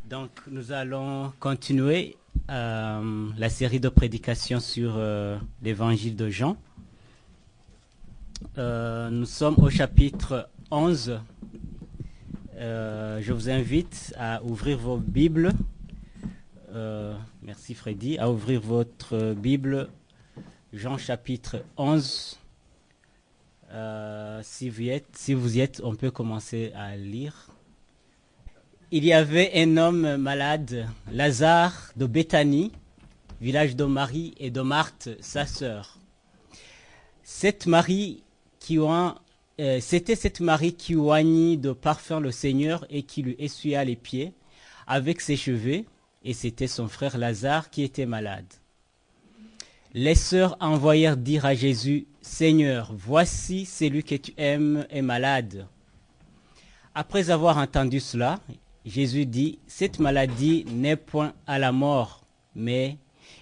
Donc, nous allons continuer la série de prédications sur l'évangile de Jean. Nous sommes au chapitre 11. Je vous invite à ouvrir vos Bibles. Merci Freddy. À ouvrir votre Bible, Jean chapitre 11. Si vous y êtes, on peut commencer à lire. Il y avait un homme malade, Lazare de Béthanie, village de Marie et de Marthe, sa sœur. C'était cette Marie qui oignit de parfum le Seigneur et qui lui essuya les pieds avec ses cheveux, et c'était son frère Lazare qui était malade. Les sœurs envoyèrent dire à Jésus, « Seigneur, voici celui que tu aimes est malade. » Après avoir entendu cela, Jésus dit, « Cette maladie n'est point à la mort, mais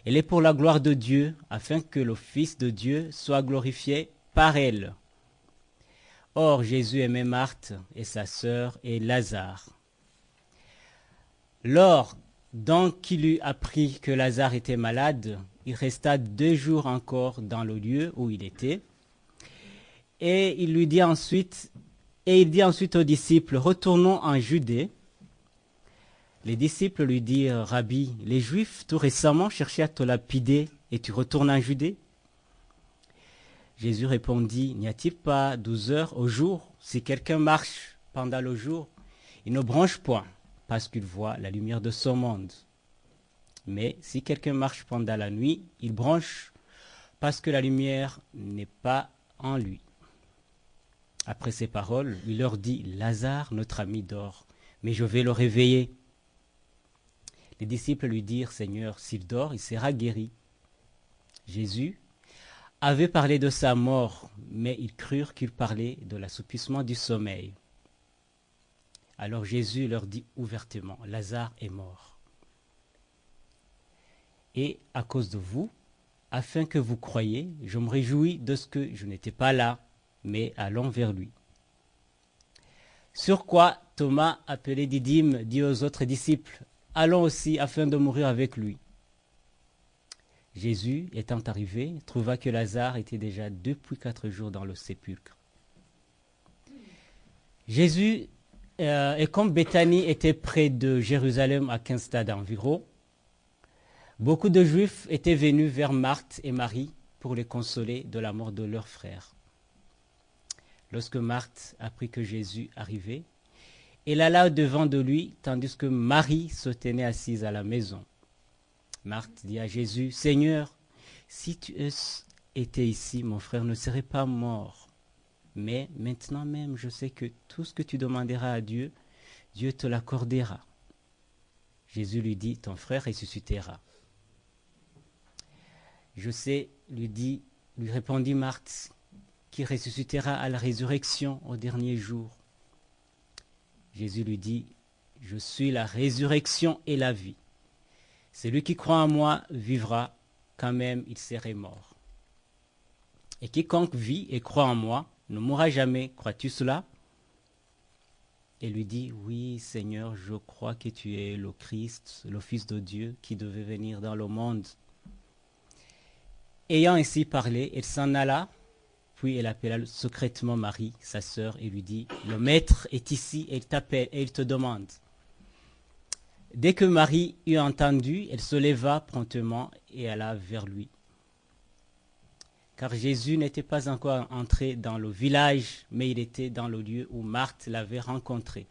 elle est pour la gloire de Dieu, afin que le Fils de Dieu soit glorifié par elle. » Or, Jésus aimait Marthe et sa sœur et Lazare. Lors donc qu'il eut appris que Lazare était malade, il resta 2 jours encore dans le lieu où il était. Et il dit ensuite aux disciples, « Retournons en Judée. » Les disciples lui dirent, « Rabbi, les Juifs tout récemment cherchaient à te lapider et tu retournes en Judée ?» Jésus répondit, « N'y a-t-il pas 12 heures au jour? Si quelqu'un marche pendant le jour, il ne bronche point, parce qu'il voit la lumière de ce monde. Mais si quelqu'un marche pendant la nuit, il bronche, parce que la lumière n'est pas en lui. » Après ces paroles, il leur dit, « Lazare, notre ami, dort, mais je vais le réveiller. » Les disciples lui dirent, « Seigneur, s'il dort, il sera guéri. » Jésus avait parlé de sa mort, mais ils crurent qu'il parlait de l'assoupissement du sommeil. Alors Jésus leur dit ouvertement, « Lazare est mort. Et à cause de vous, afin que vous croyiez, je me réjouis de ce que je n'étais pas là, mais allons vers lui. » Sur quoi Thomas, appelé Didyme, dit aux autres disciples, « Allons aussi afin de mourir avec lui. » Jésus, étant arrivé, trouva que Lazare était déjà depuis 4 jours dans le sépulcre. Jésus, et comme Béthanie était près de Jérusalem à 15 stades environ, beaucoup de Juifs étaient venus vers Marthe et Marie pour les consoler de la mort de leur frère. Lorsque Marthe apprit que Jésus arrivait, elle alla devant de lui, tandis que Marie se tenait assise à la maison. Marthe dit à Jésus, « Seigneur, si tu étais ici, mon frère ne serait pas mort. Mais maintenant même, je sais que tout ce que tu demanderas à Dieu, Dieu te l'accordera. » Jésus lui dit, « Ton frère ressuscitera. » Je sais, lui répondit Marthe, qui ressuscitera à la résurrection au dernier jour. Jésus lui dit, « Je suis la résurrection et la vie. Celui qui croit en moi vivra quand même il serait mort. Et quiconque vit et croit en moi ne mourra jamais. Crois-tu cela ?» Et lui dit, « Oui, Seigneur, je crois que tu es le Christ, le Fils de Dieu qui devait venir dans le monde. » Ayant ainsi parlé, elle s'en alla, puis elle appela secrètement Marie, sa sœur, et lui dit, « Le Maître est ici et il t'appelle et il te demande. » Dès que Marie eut entendu, elle se leva promptement et alla vers lui. Car Jésus n'était pas encore entré dans le village, mais il était dans le lieu où Marthe l'avait rencontré.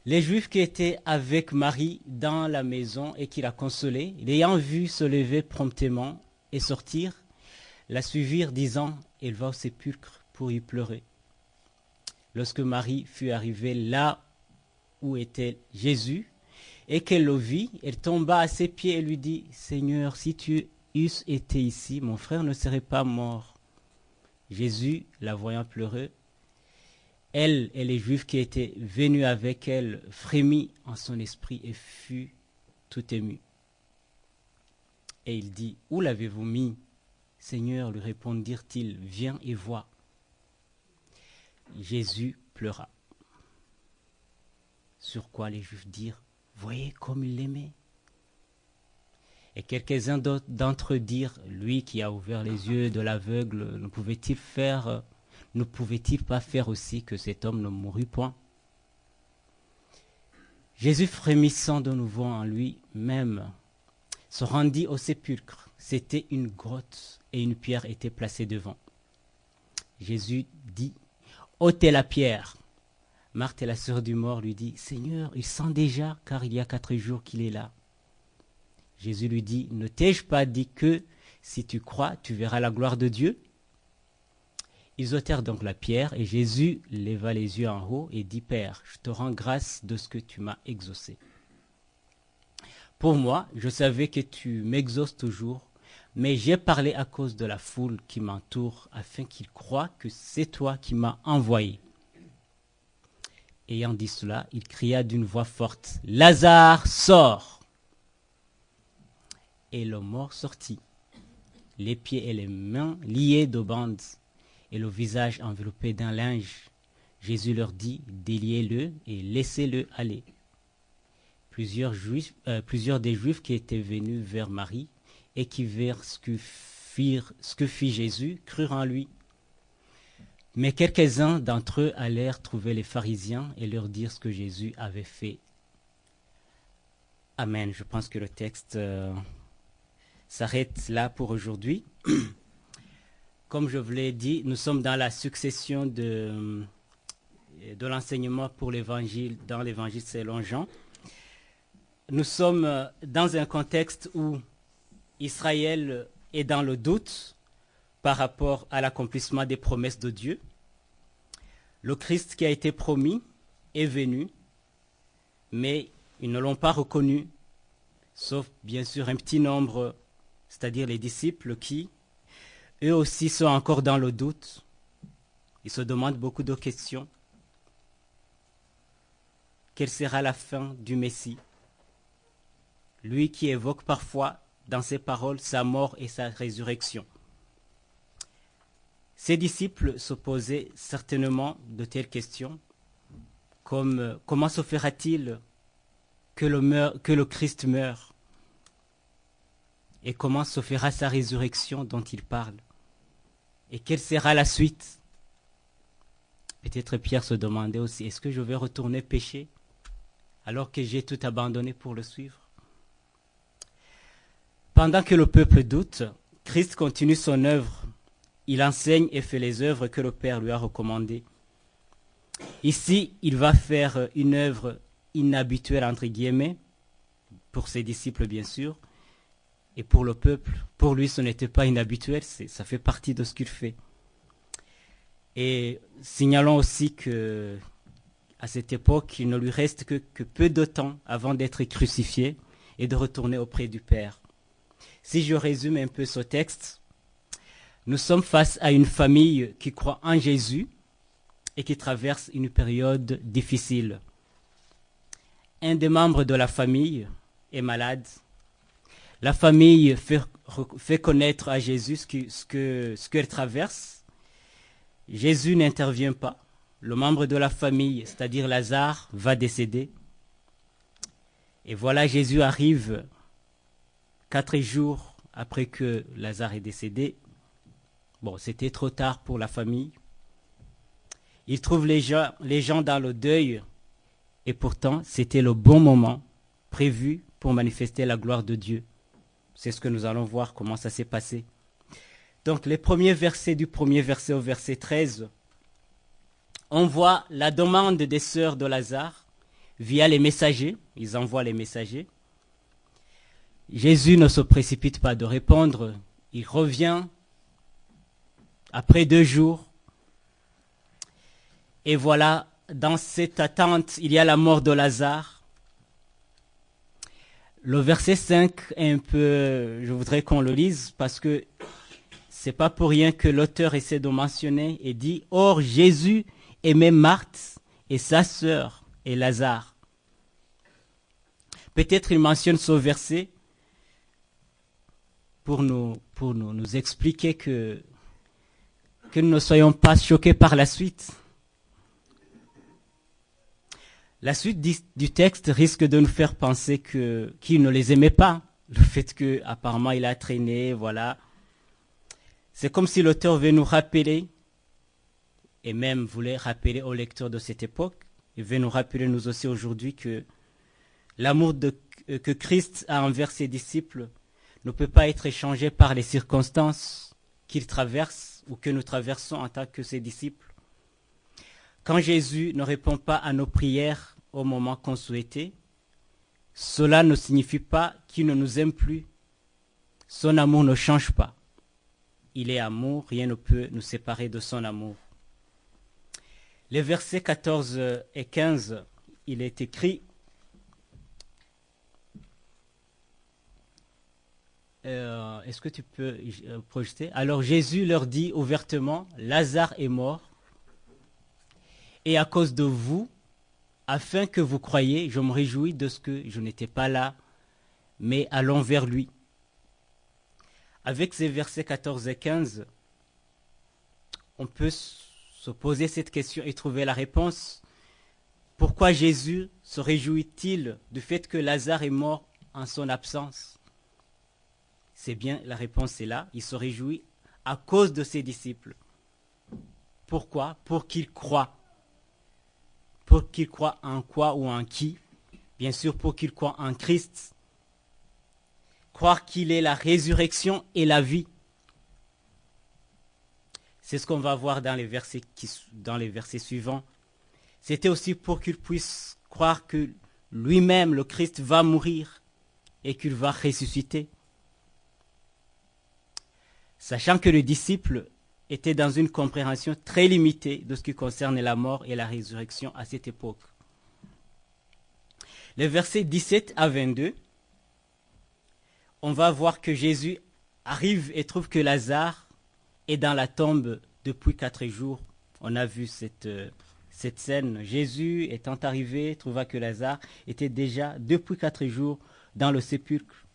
Les Juifs qui étaient avec Marie dans la maison et qui la consolaient, l'ayant vue se lever promptement et sortir, la suivirent disant, « Elle va au sépulcre pour y pleurer. » Lorsque Marie fut arrivée là où était Jésus, et qu'elle le vit, elle tomba à ses pieds et lui dit, « Seigneur, si tu eusses été ici, mon frère ne serait pas mort. » Jésus, la voyant pleurer, elle et les Juifs qui étaient venus avec elle frémit en son esprit et fut tout ému. Et il dit, « Où l'avez-vous mis ?» Seigneur, lui répondirent-ils, « Viens et vois. » Jésus pleura. Sur quoi les Juifs dirent, voyez comme il l'aimait. Et quelques-uns d'entre eux dirent, lui qui a ouvert les yeux de l'aveugle, ne pouvait-il pas faire aussi que cet homme ne mourût point? Jésus, frémissant de nouveau en lui-même, se rendit au sépulcre. C'était une grotte et une pierre était placée devant. Jésus dit, ôtez la pierre. Marthe, la sœur du mort, lui dit, Seigneur, il sent déjà, car il y a 4 jours qu'il est là. Jésus lui dit, ne t'ai-je pas dit que si tu crois, tu verras la gloire de Dieu? Ils ôtèrent donc la pierre et Jésus leva les yeux en haut et dit, Père, je te rends grâce de ce que tu m'as exaucé. Pour moi, je savais que tu m'exauces toujours, mais j'ai parlé à cause de la foule qui m'entoure afin qu'ils croient que c'est toi qui m'as envoyé. Ayant dit cela, il cria d'une voix forte, Lazare, sors! Et le mort sortit, les pieds et les mains liés de bandes, et le visage enveloppé d'un linge. Jésus leur dit, déliez-le et laissez-le aller. Plusieurs des Juifs qui étaient venus vers Marie et qui virent ce que fit Jésus crurent en lui. Mais quelques-uns d'entre eux allèrent trouver les pharisiens et leur dire ce que Jésus avait fait. Amen. Je pense que le texte s'arrête là pour aujourd'hui. Comme je vous l'ai dit, nous sommes dans la succession de l'enseignement pour l'évangile, dans l'évangile selon Jean. Nous sommes dans un contexte où Israël est dans le doute par rapport à l'accomplissement des promesses de Dieu. Le Christ qui a été promis est venu, mais ils ne l'ont pas reconnu, sauf bien sûr un petit nombre, c'est-à-dire les disciples qui, eux aussi, sont encore dans le doute. Ils se demandent beaucoup de questions. Quelle sera la fin du Messie? Lui qui évoque parfois dans ses paroles sa mort et sa résurrection. Ses disciples se posaient certainement de telles questions, comme comment se fera-t-il que le Christ meure? Et comment se fera sa résurrection dont il parle? Et quelle sera la suite? Peut-être Pierre se demandait aussi, est-ce que je vais retourner pécher alors que j'ai tout abandonné pour le suivre? Pendant que le peuple doute, Christ continue son œuvre. Il enseigne et fait les œuvres que le Père lui a recommandées. Ici, il va faire une œuvre inhabituelle, entre guillemets, pour ses disciples bien sûr, et pour le peuple. Pour lui, ce n'était pas inhabituel, ça fait partie de ce qu'il fait. Et signalons aussi que à cette époque, il ne lui reste que peu de temps avant d'être crucifié et de retourner auprès du Père. Si je résume un peu ce texte, nous sommes face à une famille qui croit en Jésus et qui traverse une période difficile. Un des membres de la famille est malade. La famille fait connaître à Jésus ce qu'elle traverse. Jésus n'intervient pas. Le membre de la famille, c'est-à-dire Lazare, va décéder. Et voilà, Jésus arrive 4 jours après que Lazare est décédé. Bon, c'était trop tard pour la famille. Il trouve les gens dans le deuil et pourtant, c'était le bon moment prévu pour manifester la gloire de Dieu. C'est ce que nous allons voir, comment ça s'est passé. Donc, les premiers versets du premier verset au verset 13, on voit la demande des sœurs de Lazare via les messagers. Ils envoient les messagers. Jésus ne se précipite pas de répondre. Il revient après 2 jours. Et voilà, dans cette attente, il y a la mort de Lazare. Le verset 5 est un peu, je voudrais qu'on le lise parce que c'est pas pour rien que l'auteur essaie de mentionner et dit, or Jésus aimait Marthe et sa sœur et Lazare. Peut-être il mentionne ce verset pour nous expliquer que nous ne soyons pas choqués par la suite. La suite du texte risque de nous faire penser qu'il ne les aimait pas. Le fait qu'apparemment il a traîné, voilà. C'est comme si l'auteur veut nous rappeler, et même voulait rappeler aux lecteurs de cette époque, il veut nous rappeler nous aussi aujourd'hui que l'amour que Christ a envers ses disciples ne peut pas être échangé par les circonstances qu'il traverse ou que nous traversons en tant que ses disciples. Quand Jésus ne répond pas à nos prières au moment qu'on souhaitait, cela ne signifie pas qu'il ne nous aime plus. Son amour ne change pas. Il est amour, rien ne peut nous séparer de son amour. Les versets 14 et 15, il est écrit est-ce que tu peux projeter? Alors Jésus leur dit ouvertement, Lazare est mort, et à cause de vous, afin que vous croyiez, je me réjouis de ce que je n'étais pas là, mais allons vers lui. Avec ces versets 14 et 15, on peut se poser cette question et trouver la réponse. Pourquoi Jésus se réjouit-il du fait que Lazare est mort en son absence? C'est bien, la réponse est là. Il se réjouit à cause de ses disciples. Pourquoi? Pour qu'ils croient. Pour qu'ils croient en quoi ou en qui? Bien sûr, pour qu'ils croient en Christ. Croire qu'il est la résurrection et la vie. C'est ce qu'on va voir dans les versets suivants. C'était aussi pour qu'ils puissent croire que lui-même, le Christ, va mourir et qu'il va ressusciter. Sachant que les disciples étaient dans une compréhension très limitée de ce qui concerne la mort et la résurrection à cette époque. Les versets 17 à 22, on va voir que Jésus arrive et trouve que Lazare est dans la tombe depuis 4 jours. On a vu cette scène. Jésus étant arrivé, trouva que Lazare était déjà depuis 4 jours dans le sépulcre.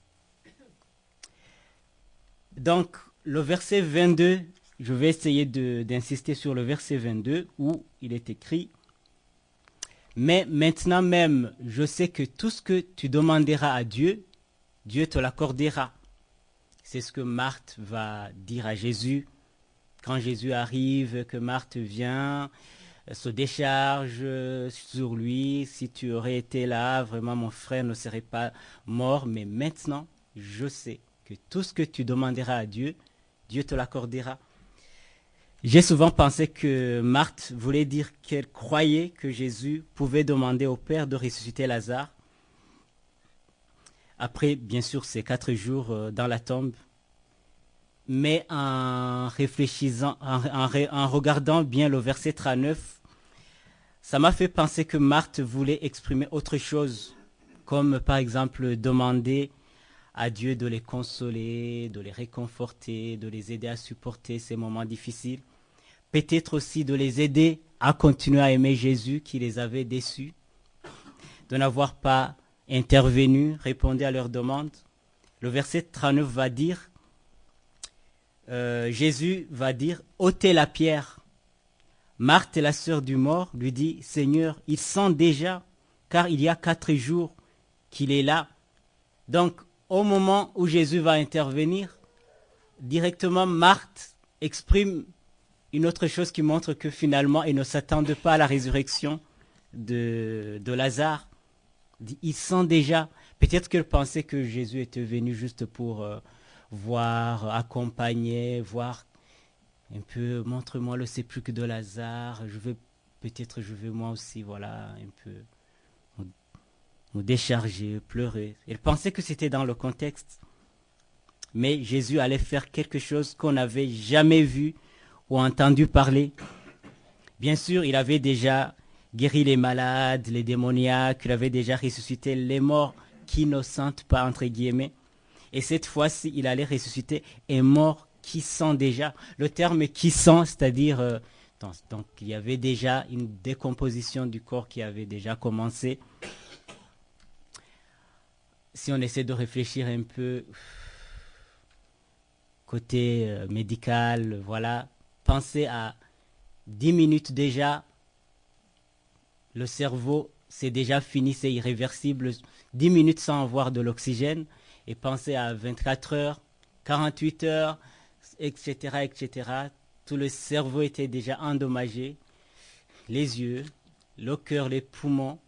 Donc, le verset 22, je vais essayer d'insister sur le verset 22 où il est écrit « Mais maintenant même, je sais que tout ce que tu demanderas à Dieu, Dieu te l'accordera. » C'est ce que Marthe va dire à Jésus. Quand Jésus arrive, que Marthe vient, se décharge sur lui. Si tu aurais été là, vraiment mon frère ne serait pas mort. Mais maintenant, je sais que tout ce que tu demanderas à Dieu, Dieu te l'accordera. J'ai souvent pensé que Marthe voulait dire qu'elle croyait que Jésus pouvait demander au Père de ressusciter Lazare. Après, bien sûr, ces 4 jours dans la tombe. Mais en réfléchissant, en regardant bien le verset 39, ça m'a fait penser que Marthe voulait exprimer autre chose, comme par exemple demander à Dieu de les consoler, de les réconforter, de les aider à supporter ces moments difficiles. Peut-être aussi de les aider à continuer à aimer Jésus qui les avait déçus, de n'avoir pas intervenu, répondu à leurs demandes. Le verset 39 va dire, Jésus va dire, ôtez la pierre. Marthe, la sœur du mort, lui dit, Seigneur, il sent déjà, car il y a 4 jours qu'il est là. Donc, au moment où Jésus va intervenir, directement Marthe exprime une autre chose qui montre que finalement, il ne s'attendait pas à la résurrection de Lazare. Il sent déjà, peut-être qu'elle pensait que Jésus était venu juste pour voir, accompagner, voir un peu, montre-moi le sépulcre de Lazare, peut-être je vais moi aussi, voilà, un peu me décharger, pleurer. Elle pensait que c'était dans le contexte. Mais Jésus allait faire quelque chose qu'on n'avait jamais vu ou entendu parler. Bien sûr, il avait déjà guéri les malades, les démoniaques, il avait déjà ressuscité les morts qui ne sentent pas, entre guillemets. Et cette fois-ci, il allait ressusciter un mort qui sent déjà. Le terme qui sent, c'est-à-dire, donc il y avait déjà une décomposition du corps qui avait déjà commencé. Si on essaie de réfléchir un peu côté médical, voilà, pensez à 10 minutes déjà, le cerveau c'est déjà fini, c'est irréversible. 10 minutes sans avoir de l'oxygène. Et pensez à 24 heures, 48 heures, etc., etc. Tout le cerveau était déjà endommagé. Les yeux, le cœur, les poumons.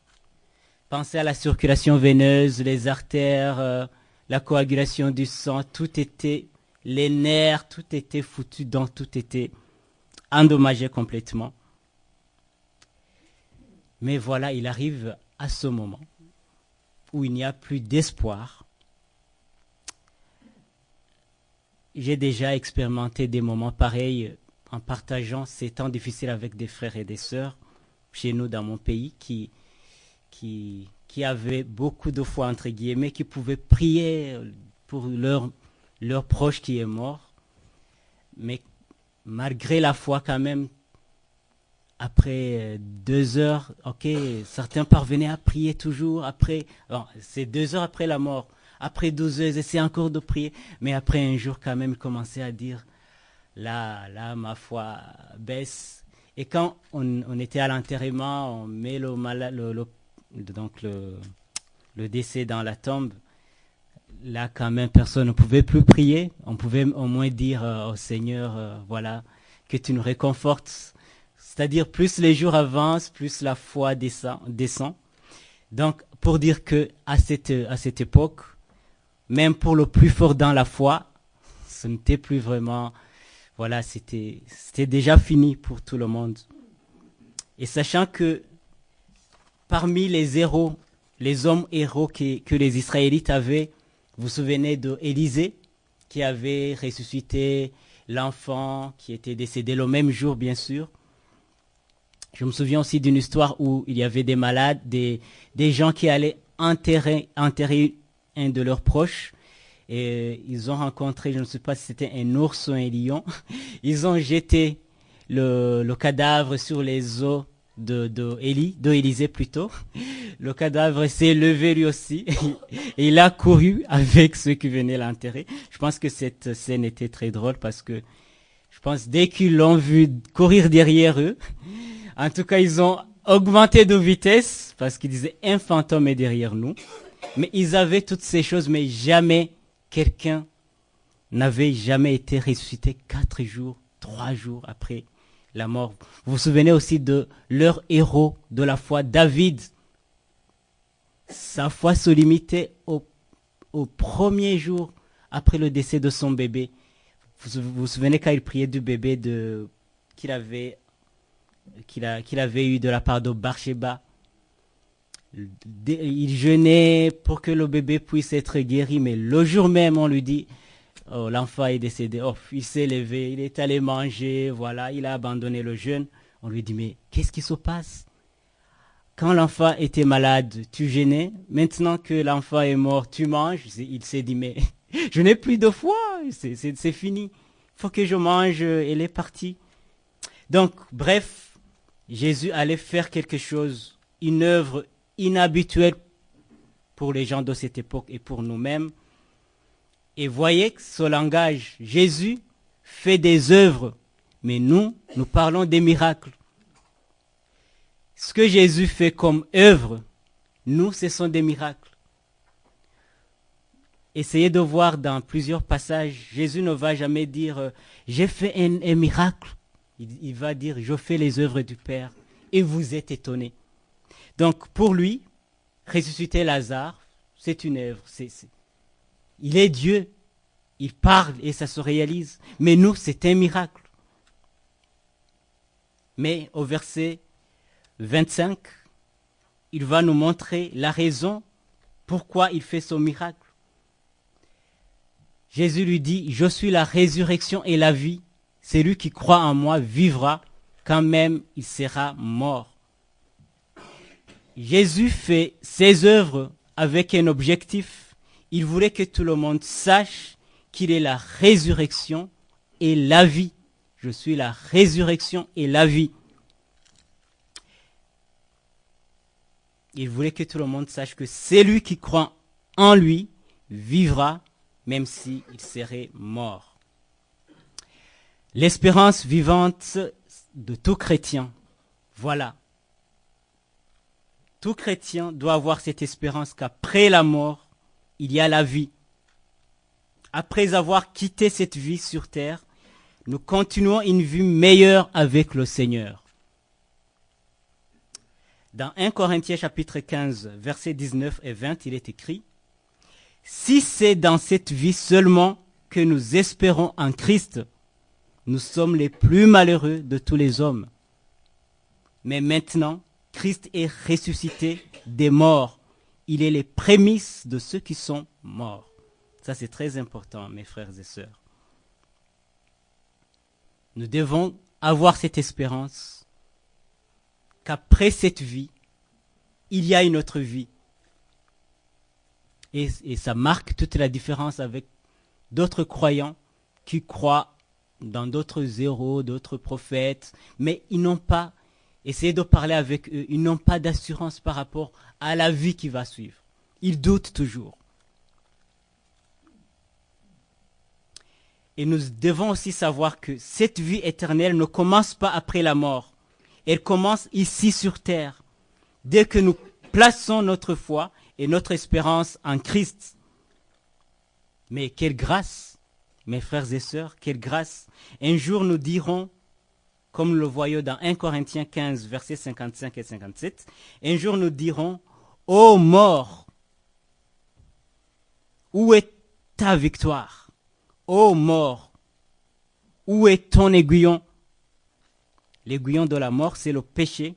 Pensez à la circulation veineuse, les artères, la coagulation du sang. Tout était, les nerfs, tout était foutu, donc tout était endommagé complètement. Mais voilà, il arrive à ce moment où il n'y a plus d'espoir. J'ai déjà expérimenté des moments pareils en partageant ces temps difficiles avec des frères et des sœurs chez nous dans mon pays qui avaient beaucoup de foi, entre guillemets, qui pouvaient prier pour leur proche qui est mort. Mais malgré la foi quand même, après 2 heures, ok, certains parvenaient à prier toujours. Après, c'est 2 heures après la mort. Après 12 heures, ils essaient encore de prier. Mais après un jour, quand même, ils commençaient à dire, là, ma foi baisse. Et quand on était à l'enterrement, on met le décès dans la tombe. Là, quand même, personne ne pouvait plus prier. On pouvait au moins dire au Seigneur, voilà, que tu nous réconfortes. C'est-à-dire, plus les jours avancent, plus la foi descend. Donc, pour dire que à cette époque, même pour le plus fort dans la foi, ce n'était plus vraiment, voilà, c'était déjà fini pour tout le monde. Et sachant que parmi les héros, les hommes héros que les Israélites avaient, vous vous souvenez d'Élisée, qui avait ressuscité l'enfant qui était décédé le même jour, bien sûr. Je me souviens aussi d'une histoire où il y avait des malades, des gens qui allaient enterrer un de leurs proches. Et ils ont rencontré, je ne sais pas si c'était un ours ou un lion. Ils ont jeté le cadavre sur les os d'Élisée plutôt. Le cadavre s'est levé lui aussi. Et il a couru avec ceux qui venaient l'enterrer. Je pense que cette scène était très drôle parce que je pense dès qu'ils l'ont vu courir derrière eux, en tout cas, ils ont augmenté de vitesse parce qu'ils disaient un fantôme est derrière nous. Mais ils avaient toutes ces choses, mais jamais quelqu'un n'avait jamais été ressuscité 4 jours, 3 jours après la mort. Vous vous souvenez aussi de leur héros de la foi, David. Sa foi se limitait au premier jour après le décès de son bébé. Vous vous souvenez quand il priait du bébé qu'il avait eu de la part de Bathsheba. Il jeûnait pour que le bébé puisse être guéri, mais le jour même, on lui dit, oh, l'enfant est décédé. Oh, il s'est levé, il est allé manger, voilà, il a abandonné le jeûne. On lui dit, mais qu'est-ce qui se passe? Quand l'enfant était malade, tu jeûnais. Maintenant que l'enfant est mort, tu manges. Il s'est dit, mais je n'ai plus de foi, c'est fini. Il faut que je mange, elle est partie. Donc, bref, Jésus allait faire quelque chose, une œuvre inhabituelle pour les gens de cette époque et pour nous-mêmes. Et voyez que ce langage, Jésus fait des œuvres, mais nous parlons des miracles. Ce que Jésus fait comme œuvre, nous, ce sont des miracles. Essayez de voir dans plusieurs passages, Jésus ne va jamais dire « j'ai fait un miracle ». Il va dire « je fais les œuvres du Père » et vous êtes étonnés. Donc pour lui, ressusciter Lazare, c'est une œuvre. Il est Dieu, il parle et ça se réalise. Mais nous, c'est un miracle. Mais au verset 25, il va nous montrer la raison pourquoi il fait ce miracle. Jésus lui dit, je suis la résurrection et la vie. Celui qui croit en moi vivra quand même il sera mort. Jésus fait ses œuvres avec un objectif. Il voulait que tout le monde sache qu'il est la résurrection et la vie. Je suis la résurrection et la vie. Il voulait que tout le monde sache que celui qui croit en lui vivra même s'il serait mort. L'espérance vivante de tout chrétien. Voilà. Tout chrétien doit avoir cette espérance qu'après la mort, il y a la vie. Après avoir quitté cette vie sur terre, nous continuons une vie meilleure avec le Seigneur. Dans 1 Corinthiens chapitre 15, versets 19 et 20, il est écrit « Si c'est dans cette vie seulement que nous espérons en Christ, nous sommes les plus malheureux de tous les hommes. Mais maintenant, Christ est ressuscité des morts. Il est les prémices de ceux qui sont morts. » Ça, c'est très important, mes frères et sœurs. Nous devons avoir cette espérance qu'après cette vie, il y a une autre vie. Et ça marque toute la différence avec d'autres croyants qui croient dans d'autres héros, d'autres prophètes, mais ils n'ont pas, essayez de parler avec eux, ils n'ont pas d'assurance par rapport à la vie qui va suivre. Ils doutent toujours. Et nous devons aussi savoir que cette vie éternelle ne commence pas après la mort. Elle commence ici sur terre. Dès que nous plaçons notre foi et notre espérance en Christ. Mais quelle grâce, mes frères et sœurs, quelle grâce. Un jour nous dirons, comme nous le voyons dans 1 Corinthiens 15, versets 55 et 57, un jour nous dirons, ô mort, où est ta victoire? Ô mort, où est ton aiguillon? L'aiguillon de la mort, c'est le péché,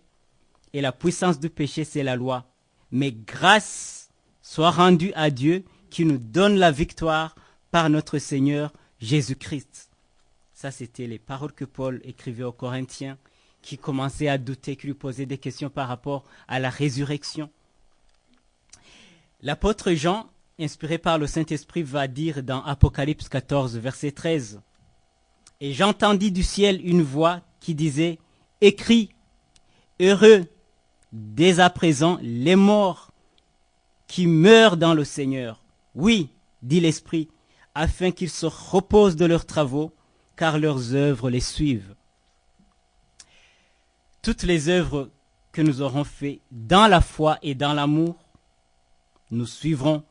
et la puissance du péché, c'est la loi. Mais grâce soit rendue à Dieu qui nous donne la victoire par notre Seigneur Jésus-Christ. Ça, c'était les paroles que Paul écrivait aux Corinthiens, qui commençaient à douter, qui lui posaient des questions par rapport à la résurrection. L'apôtre Jean, inspiré par le Saint-Esprit, va dire dans Apocalypse 14, verset 13, « Et j'entendis du ciel une voix qui disait, « Écris, heureux, dès à présent, les morts qui meurent dans le Seigneur. Oui, dit l'Esprit, afin qu'ils se reposent de leurs travaux, car leurs œuvres les suivent. » Toutes les œuvres que nous aurons faites dans la foi et dans l'amour, nous suivrons.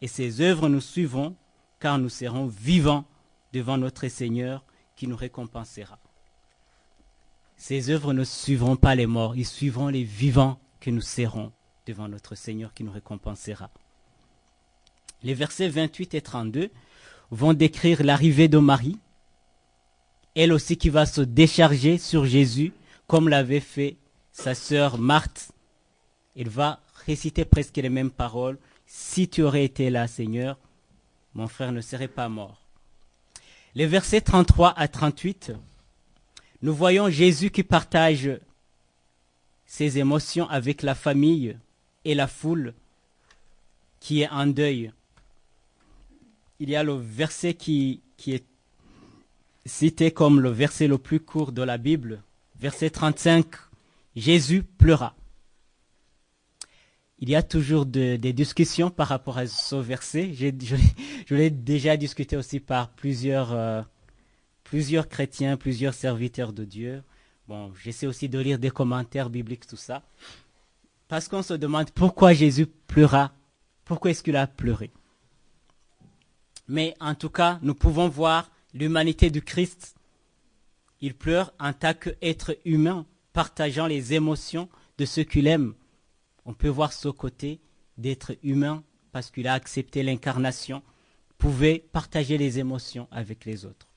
Et ces œuvres nous suivront, car nous serons vivants devant notre Seigneur qui nous récompensera. Ces œuvres ne suivront pas les morts, ils suivront les vivants que nous serons devant notre Seigneur qui nous récompensera. Les versets 28 et 32 vont décrire l'arrivée de Marie, elle aussi qui va se décharger sur Jésus, comme l'avait fait sa sœur Marthe. Elle va réciter presque les mêmes paroles. Si tu aurais été là, Seigneur, mon frère ne serait pas mort. Les versets 33 à 38, nous voyons Jésus qui partage ses émotions avec la famille et la foule qui est en deuil. Il y a le verset qui est cité comme le verset le plus court de la Bible. Verset 35, Jésus pleura. Il y a toujours des discussions par rapport à ce verset. Je l'ai déjà discuté aussi par plusieurs chrétiens, plusieurs serviteurs de Dieu. Bon, j'essaie aussi de lire des commentaires bibliques, tout ça. Parce qu'on se demande pourquoi Jésus pleura. Pourquoi est-ce qu'il a pleuré? Mais en tout cas, nous pouvons voir l'humanité du Christ. Il pleure en tant qu'être humain, partageant les émotions de ceux qu'il aime. On peut voir ce côté d'être humain parce qu'il a accepté l'incarnation, pouvait partager les émotions avec les autres.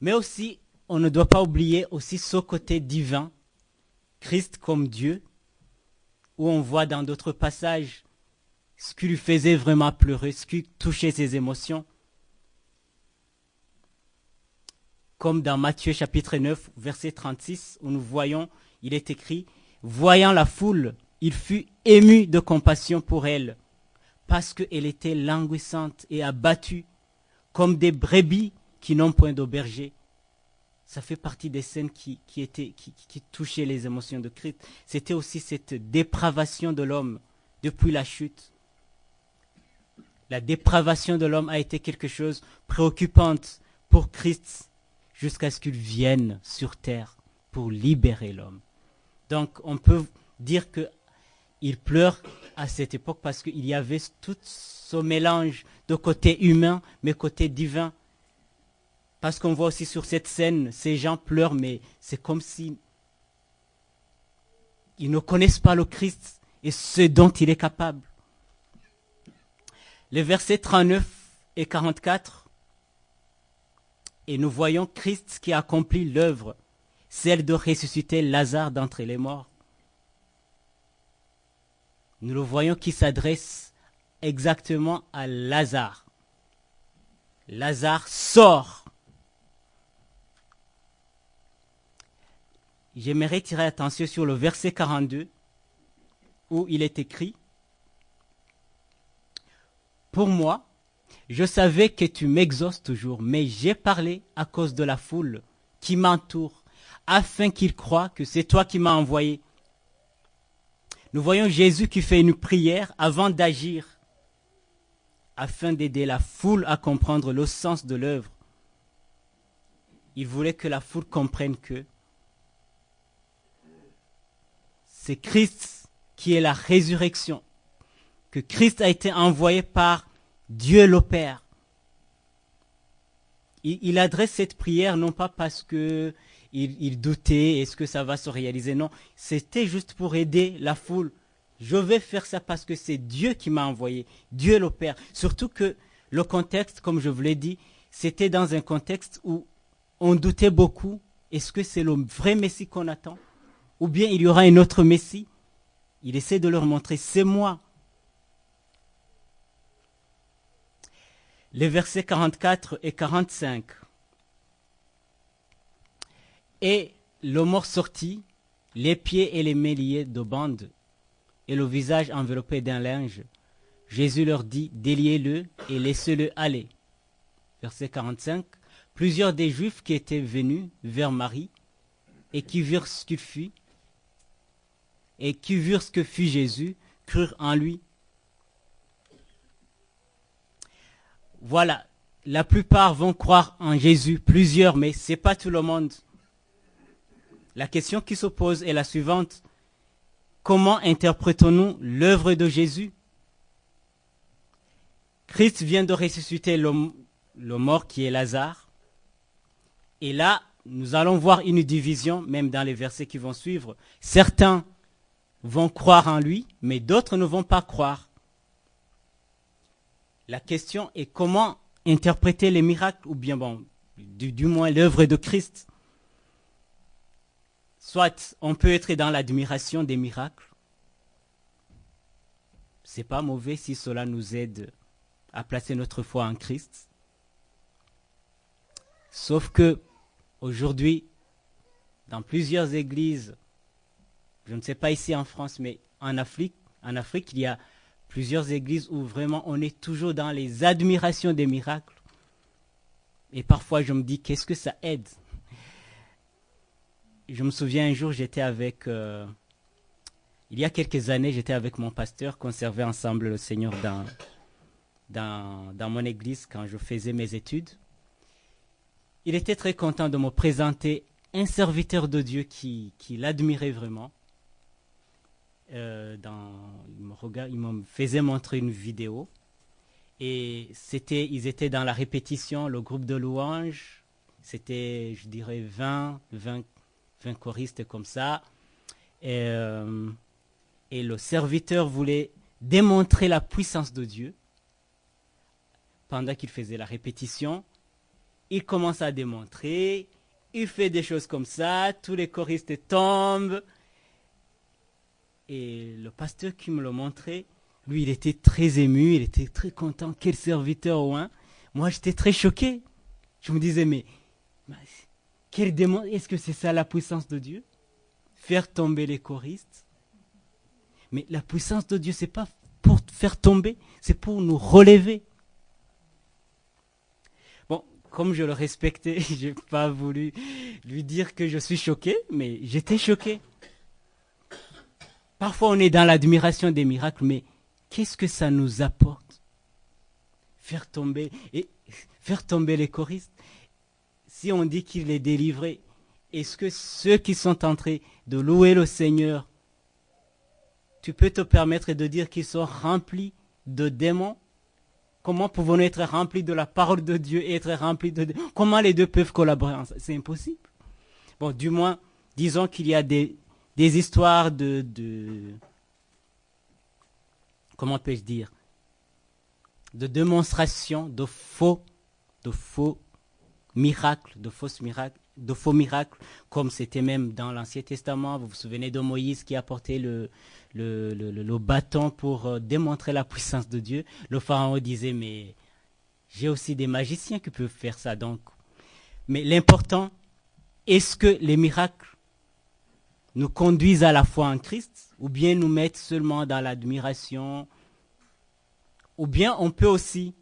Mais aussi, on ne doit pas oublier aussi ce côté divin, Christ comme Dieu, où on voit dans d'autres passages ce qui lui faisait vraiment pleurer, ce qui touchait ses émotions. Comme dans Matthieu chapitre 9, verset 36, où nous voyons, il est écrit, « Voyant la foule, il fut ému de compassion pour elle, parce qu'elle était languissante et abattue, comme des brebis qui n'ont point de berger. » Ça fait partie des scènes qui touchaient les émotions de Christ. C'était aussi cette dépravation de l'homme depuis la chute. La dépravation de l'homme a été quelque chose de préoccupant pour Christ jusqu'à ce qu'il vienne sur terre pour libérer l'homme. Donc on peut dire qu'il pleure à cette époque parce qu'il y avait tout ce mélange de côté humain, mais côté divin. Parce qu'on voit aussi sur cette scène, ces gens pleurent, mais c'est comme si ils ne connaissent pas le Christ et ce dont il est capable. Les versets 39 et 44, et nous voyons Christ qui accomplit l'œuvre, celle de ressusciter Lazare d'entre les morts. Nous le voyons qui s'adresse exactement à Lazare. Lazare sort. J'aimerais tirer attention sur le verset 42 où il est écrit « Pour moi, je savais que tu m'exauces toujours, mais j'ai parlé à cause de la foule qui m'entoure, afin qu'ils croient que c'est toi qui m'as envoyé. » Nous voyons Jésus qui fait une prière avant d'agir, afin d'aider la foule à comprendre le sens de l'œuvre. Il voulait que la foule comprenne que c'est Christ qui est la résurrection, que Christ a été envoyé par Dieu le Père. Il adresse cette prière non pas parce que il doutait, est-ce que ça va se réaliser? Non, c'était juste pour aider la foule. Je vais faire ça parce que c'est Dieu qui m'a envoyé, Dieu le Père. Surtout que le contexte, comme je vous l'ai dit, c'était dans un contexte où on doutait beaucoup. Est-ce que c'est le vrai Messie qu'on attend? Ou bien il y aura un autre Messie? Il essaie de leur montrer, c'est moi. Les versets 44 et 45. Et le mort sortit, les pieds et les mains liés de bandes, et le visage enveloppé d'un linge. Jésus leur dit, déliez-le et laissez-le aller. Verset 45. Plusieurs des Juifs qui étaient venus vers Marie, et qui virent ce qu'il fut, et qui virent ce que fut Jésus, crurent en lui. Voilà, la plupart vont croire en Jésus, plusieurs, mais ce n'est pas tout le monde. La question qui se pose est la suivante. Comment interprétons-nous l'œuvre de Jésus? Christ vient de ressusciter le mort qui est Lazare. Et là, nous allons voir une division, même dans les versets qui vont suivre. Certains vont croire en lui, mais d'autres ne vont pas croire. La question est comment interpréter les miracles, ou bien, du moins l'œuvre de Christ. Soit on peut être dans l'admiration des miracles. C'est pas mauvais si cela nous aide à placer notre foi en Christ. Sauf que aujourd'hui, dans plusieurs églises, je ne sais pas ici en France, mais en Afrique, il y a plusieurs églises où vraiment on est toujours dans les admirations des miracles. Et parfois je me dis, qu'est-ce que ça aide? Je me souviens un jour, j'étais avec, il y a quelques années, j'étais avec mon pasteur, qu'on servait ensemble le Seigneur dans mon église quand je faisais mes études. Il était très content de me présenter un serviteur de Dieu qui l'admirait vraiment. Il me faisait montrer une vidéo et ils étaient dans la répétition, le groupe de louanges, c'était je dirais 20 choristes comme ça, et le serviteur voulait démontrer la puissance de Dieu. Pendant qu'il faisait la répétition, il commence à démontrer, il fait des choses comme ça, tous les choristes tombent. Et le pasteur qui me le montrait, lui, il était très ému, il était très content. Quel serviteur, hein? Moi, j'étais très choqué. Je me disais, mais quel démon, est-ce que c'est ça la puissance de Dieu? Faire tomber les choristes? Mais la puissance de Dieu, c'est pas pour faire tomber, c'est pour nous relever. Bon, comme je le respectais, j'ai pas voulu lui dire que je suis choqué, mais j'étais choqué. Parfois, on est dans l'admiration des miracles, mais qu'est-ce que ça nous apporte? Faire tomber les choristes. Si on dit qu'il est délivré, est-ce que ceux qui sont en train de louer le Seigneur tu peux te permettre de dire qu'ils sont remplis de démons? Comment pouvons-nous être remplis de la parole de Dieu et être remplis de démons? Comment les deux peuvent collaborer ensemble? C'est impossible. Bon, du moins, disons qu'il y a des histoires comment puis-je dire, de démonstration de faux miracles, de faux miracles, comme c'était même dans l'Ancien Testament. Vous vous souvenez de Moïse qui a porté le bâton pour démontrer la puissance de Dieu. Le pharaon disait, mais j'ai aussi des magiciens qui peuvent faire ça. Donc, mais l'important, est-ce que les miracles nous conduisent à la foi en Christ, ou bien nous mettent seulement dans l'admiration, ou bien on peut aussi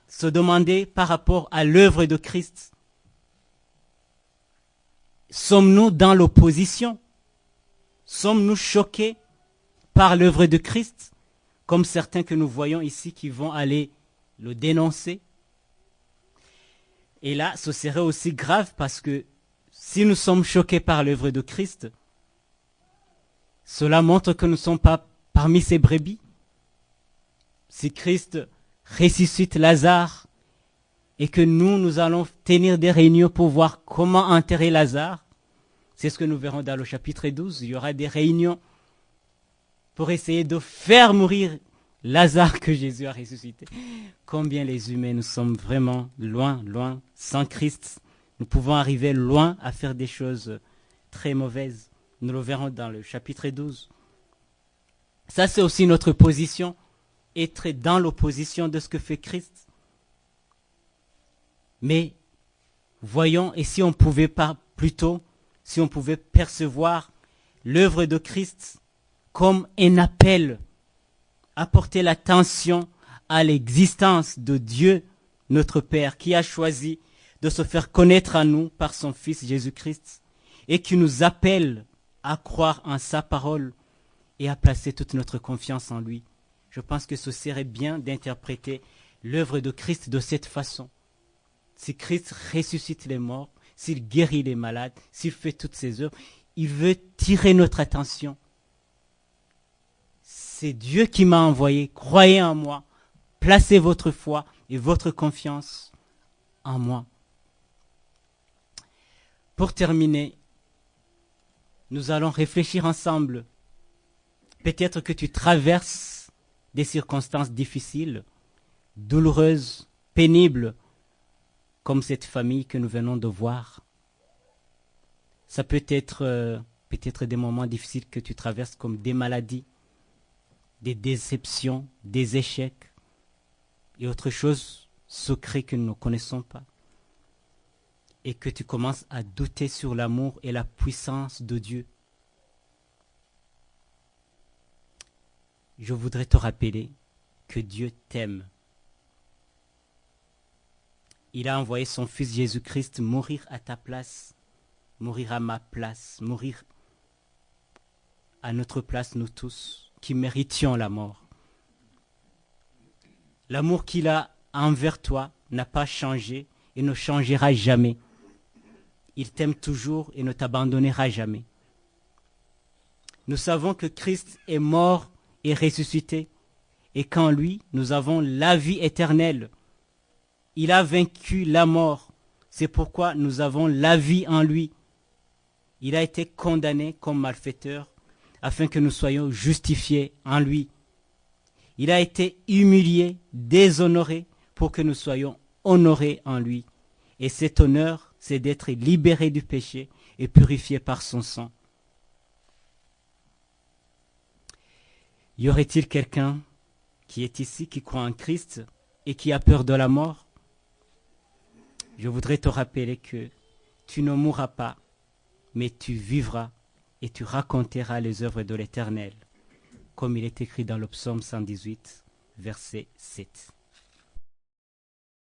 se demander par rapport à l'œuvre de Christ. Sommes-nous dans l'opposition? Sommes-nous choqués par l'œuvre de Christ, comme certains que nous voyons ici qui vont aller le dénoncer? Et là, ce serait aussi grave parce que si nous sommes choqués par l'œuvre de Christ, cela montre que nous ne sommes pas parmi ces brebis. Si Christ ressuscite Lazare et que nous allons tenir des réunions pour voir comment enterrer Lazare, c'est ce que nous verrons dans le chapitre 12. Il y aura des réunions pour essayer de faire mourir Lazare que Jésus a ressuscité. Combien les humains, nous sommes vraiment loin, loin, sans Christ. Nous pouvons arriver loin à faire des choses très mauvaises. Nous le verrons dans le chapitre 12. Ça, c'est aussi notre position, être dans l'opposition de ce que fait Christ. Mais voyons, et si on pouvait si on pouvait percevoir l'œuvre de Christ comme un appel à porter l'attention à l'existence de Dieu, notre Père, qui a choisi de se faire connaître à nous par son Fils Jésus-Christ et qui nous appelle à croire en sa parole et à placer toute notre confiance en lui. Je pense que ce serait bien d'interpréter l'œuvre de Christ de cette façon. Si Christ ressuscite les morts, s'il guérit les malades, s'il fait toutes ces œuvres, il veut tirer notre attention. C'est Dieu qui m'a envoyé, croyez en moi, placez votre foi et votre confiance en moi. Pour terminer, nous allons réfléchir ensemble. Peut-être que tu traverses des circonstances difficiles, douloureuses, pénibles, comme cette famille que nous venons de voir. Ça peut être des moments difficiles que tu traverses comme des maladies, des déceptions, des échecs et autre chose secret que nous ne connaissons pas. Et que tu commences à douter sur l'amour et la puissance de Dieu. Je voudrais te rappeler que Dieu t'aime. Il a envoyé son Fils Jésus-Christ mourir à ta place, mourir à ma place, mourir à notre place, nous tous, qui méritions la mort. L'amour qu'il a envers toi n'a pas changé et ne changera jamais. Il t'aime toujours et ne t'abandonnera jamais. Nous savons que Christ est mort et ressuscité et qu'en lui, nous avons la vie éternelle. Il a vaincu la mort. C'est pourquoi nous avons la vie en lui. Il a été condamné comme malfaiteur afin que nous soyons justifiés en lui. Il a été humilié, déshonoré pour que nous soyons honorés en lui. Et cet honneur, c'est d'être libéré du péché et purifié par son sang. Y aurait-il quelqu'un qui est ici, qui croit en Christ et qui a peur de la mort? Je voudrais te rappeler que tu ne mourras pas, mais tu vivras et tu raconteras les œuvres de l'Éternel, comme il est écrit dans le psaume 118, verset 7.